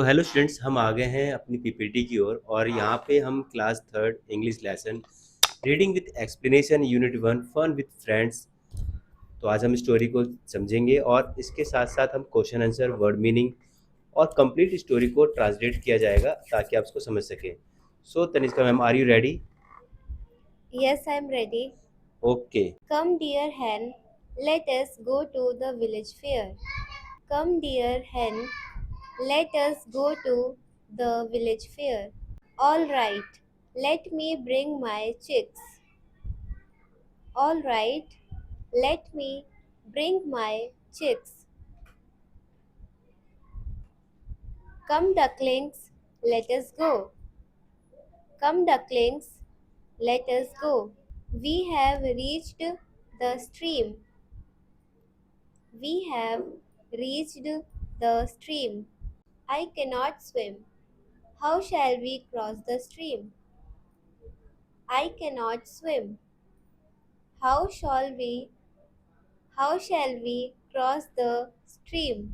Hello students, हम आ गए हैं अपनी पीपीटी की ओर और यहाँ पे हम class third English lesson reading with explanation unit one fun with friends. तो आज हम स्टोरी को समझेंगे और इसके साथ साथ हम क्वेश्चन आंसर, वर्ड मीनिंग और कंप्लीट स्टोरी को ट्रांसलेट किया जाएगा ताकि आप इसको समझ सकें। So Tanishka ma'am, are you ready? Yes, I'm ready. Okay. Come, dear hen, let us go to the village fair. Come, dear hen, let us go to the village fair. All right, let me bring my chicks. All right, let me bring my chicks. Come, ducklings, let us go. Come, ducklings, let us go. We have reached the stream. We have reached the stream. I cannot swim. How shall we cross the stream? I cannot swim. How shall we how shall we cross the stream?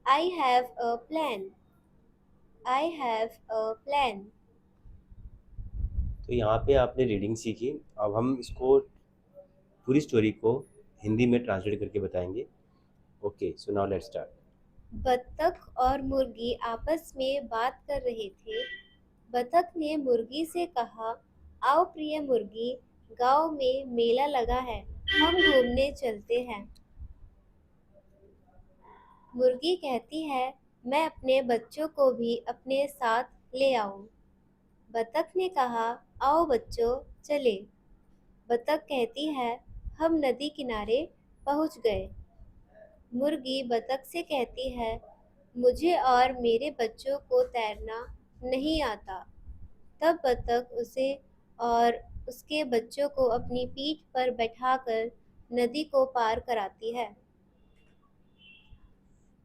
I have a plan. I have a plan. तो यहाँ पे आपने reading सीखी। अब हम इसको पूरी story को हिंदी में ट्रांसलेट करके बताएंगे। Okay, so now let's start. बत्तख और मुर्गी आपस में बात कर रहे थे। बत्तख ने मुर्गी से कहा, आओ प्रिय मुर्गी, गांव में मेला लगा है, हम घूमने चलते हैं। मुर्गी कहती है, मैं अपने बच्चों को भी अपने साथ ले आऊं। बतख ने कहा, आओ बच्चों, चले। बतख कहती है, हम नदी किनारे पहुंच गए। मुर्गी बतख से कहती है, मुझे और मेरे बच्चों को तैरना नहीं आता। तब बतख उसे और उसके बच्चों को अपनी पीठ पर बैठाकर नदी को पार कराती है।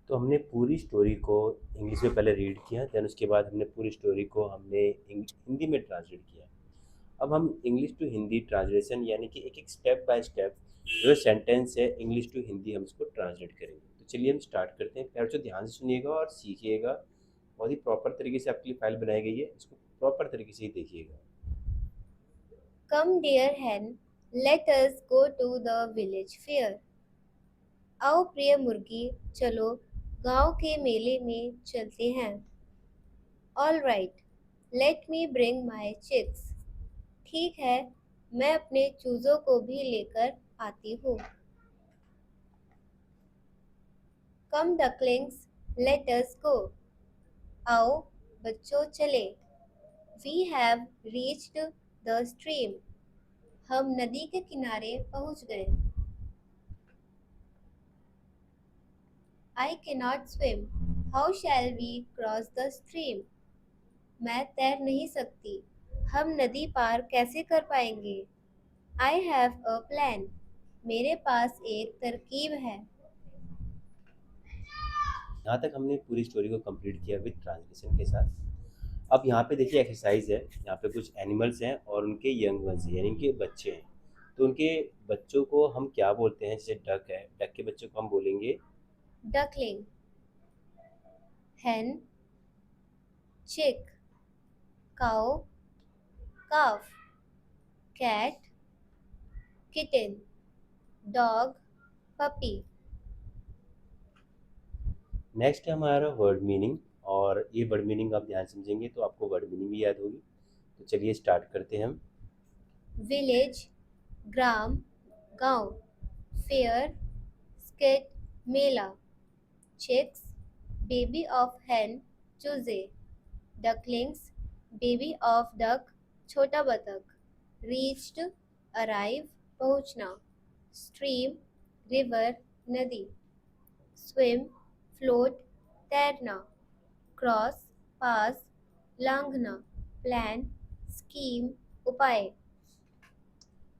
तो हमने पूरी स्टोरी को इंग्लिश में पहले रीड किया, देन उसके बाद हमने पूरी स्टोरी को हमने हिंदी में ट्रांसलेट किया। अब हम इंग्लिश टू हिंदी ट्रांसलेशन यानी कि एक एक स्टेप बाय स्टेप जो सेंटेंस है इंग्लिश टू हिंदी हम इसको ट्रांसलेट करेंगे। तो चलिए हम स्टार्ट करते हैं। प्यार से ध्यान से सुनिएगा और सीखिएगा। बहुत ही प्रॉपर तरीके से आपके लिए फाइल बनाई गई है, इसको प्रॉपर तरीके से ही देखिएगा। Come, dear hen, let us go to the village fair. आओ प्रिय मुर्गी, चलो गांव के मेले में चलते हैं। All right, let me bring my chicks. ठीक है, मैं अपने चूजों को भी लेकर आती हूँ। Come ducklings, let us go. आओ बच्चों चले। We have reached the stream. हम नदी के किनारे पहुँच गए। I cannot swim. How shall we cross the stream? मैं तैर नहीं सकती। हम नदी पार कैसे कर पाएंगे? I have a plan. मेरे पास एक तरकीब है। यहाँ तक हमने पूरी स्टोरी को कंप्लीट किया विद ट्रांसलेशन के साथ। अब यहाँ पे देखिए एक्सरसाइज है। यहाँ पे कुछ एनिमल्स हैं और उनके यंग वंस हैं यानी कि बच्चे हैं। तो उनके बच्चों को हम क्या बोलते हैं? जैसे डक है, डक के बच्चों को हम बोलेंगे Duckling, hen, chick, cow, calf, cat, kitten, dog, puppy. Next है हमारा वर्ड मीनिंग। और ये वर्ड मीनिंग आप ध्यान समझेंगे तो आपको वर्ड मीनिंग भी याद होगी। तो चलिए स्टार्ट करते हैं हम। Village, ग्राम, गांव, fair, skit, Mela, chicks, baby of hen, चूजे, ducklings, baby of duck, छोटा बतख, reached, arrive, पहुंचना, stream, river, नदी, swim, float, तैरना, cross, pass, लांघना, plan, scheme, उपाय।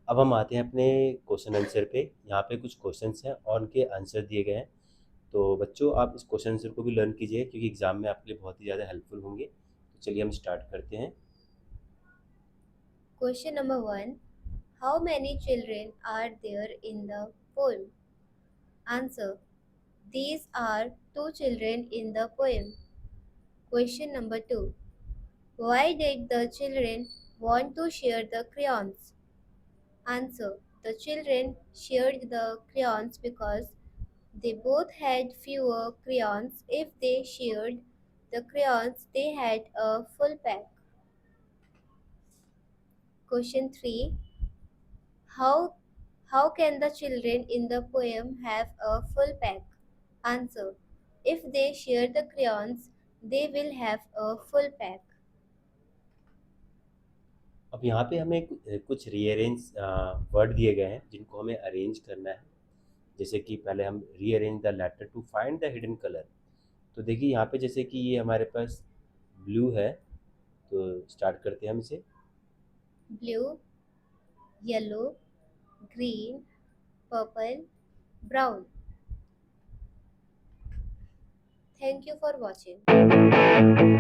अब हम आते हैं अपने क्वेश्चन आंसर पे। यहाँ पे कुछ क्वेश्चंस हैं और उनके आंसर दिए गए हैं। तो बच्चों, आप इस क्वेश्चन आंसर को भी लर्न कीजिए क्योंकि एग्जाम में आपके लिए बहुत ही ज़्यादा हेल्पफुल होंगे। तो चलिए हम स्टार्ट करते हैं। Question number 1. How many children are there in the poem? Answer. These are two children in the poem. Question number 2. Why did the children want to share the crayons? Answer. The children shared the crayons because they both had fewer crayons. If they shared the crayons, they had a full pack. Question 3. How how can the children in the poem have a full pack? Answer. If they share the crayons, they will have a full pack. अब यहाँ पे हमें कुछ rearrange word दिए गए हैं जिनको हमें अरेंज करना है। जैसे कि पहले हम rearrange the letter to find the hidden colour. तो देखिए यहाँ पे जैसे कि ये हमारे पास ब्लू है, तो स्टार्ट करते हैं हम इसे। Blue, yellow, green, purple, brown. Thank you for watching.